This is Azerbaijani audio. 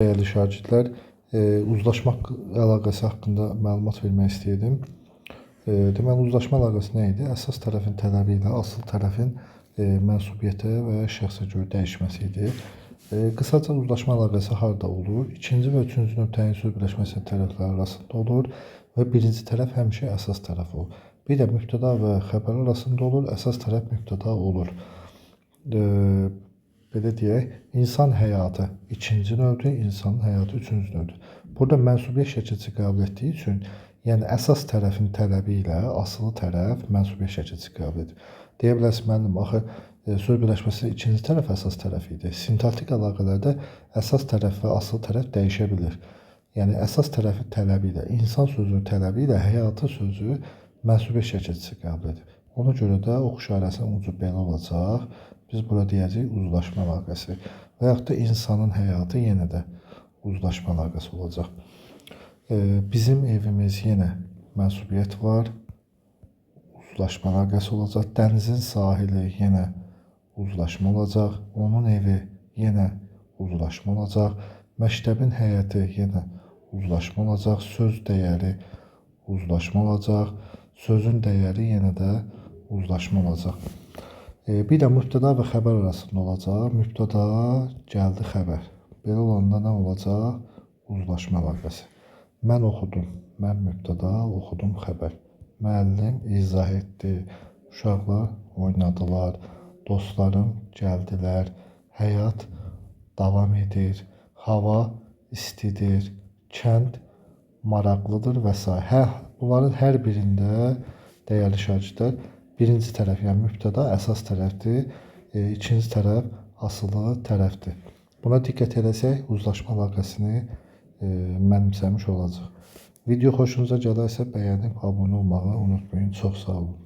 Dəyərli şagirdlər, uzlaşmaq əlaqəsi haqqında məlumat vermək istəyirdim. Deməli, uzlaşma əlaqəsi nə idi? Əsas tərəfin tələbi ilə asıl tərəfin mənsubiyyətə və şəxsə görə dəyişməsi idi. Qısaca uzlaşma əlaqəsi harda olur? İkinci və üçüncü nöqtənin söz birləşməsi tərəflər arasında olur və birinci tərəf həmişə əsas tərəf olur. Bir də mübtəda və xəbər arasında olur, əsas tərəf mübtəda olur. Belə deyək, insan həyatı ikinci növdür, insanın həyatı üçüncü növdür. Burada mənsubiyyət şəkilçisi qəbul etdiyi üçün, yəni əsas tərəfin tələbi ilə asılı tərəf mənsubiyyət şəkilçisi qəbul edir. Deyə bilərsiniz, müəllim, axı söz birləşməsi ikinci tərəf əsas tərəf idi. Sintaktik əlaqələrdə əsas tərəf və asılı tərəf dəyişə bilir. Yəni əsas tərəfin tələbi ilə, insan sözünün tələbi ilə həyatı sözü mənsubiyyət şəkilçisi qəbul edir. Ona görə də oxu işarəsinin ucu belə olacaq. Biz bura deyəcəyik uzlaşma əlaqəsi və yaxud da insanın həyatı yenə də uzlaşma əlaqəsi olacaq. Bizim evimiz yenə mənsubiyyət var, uzlaşma əlaqəsi olacaq. Dənizin sahili yenə uzlaşma olacaq. Onun evi yenə uzlaşma olacaq. Məktəbin həyəti yenə uzlaşma olacaq. Söz dəyəri uzlaşma olacaq. Sözün dəyəri yenə də uzlaşma olacaq. Bir də mübtəda və xəbər arasında olacaq. Mübtəda gəldi xəbər. Belə olanda nə olacaq? Uzlaşma əlaqəsi. Mən oxudum. Mən mübtəda, oxudum xəbər. Müəllim izah etdi. Uşaqlar oynadılar. Dostlarım gəldilər. Həyat davam edir. Hava istidir. Kənd maraqlıdır və s. Bunların hər birində dəyərli şagirdlər, birinci tərəf, yəni mübtəda əsas tərəfdir, ikinci tərəf asılı tərəfdir. Buna diqqət eləsək, uzlaşma əlaqəsini mənimsəmiş olacaq. Video xoşunuza gələrsə bəyənib abunə olmağı unutmayın. Çox sağ olun.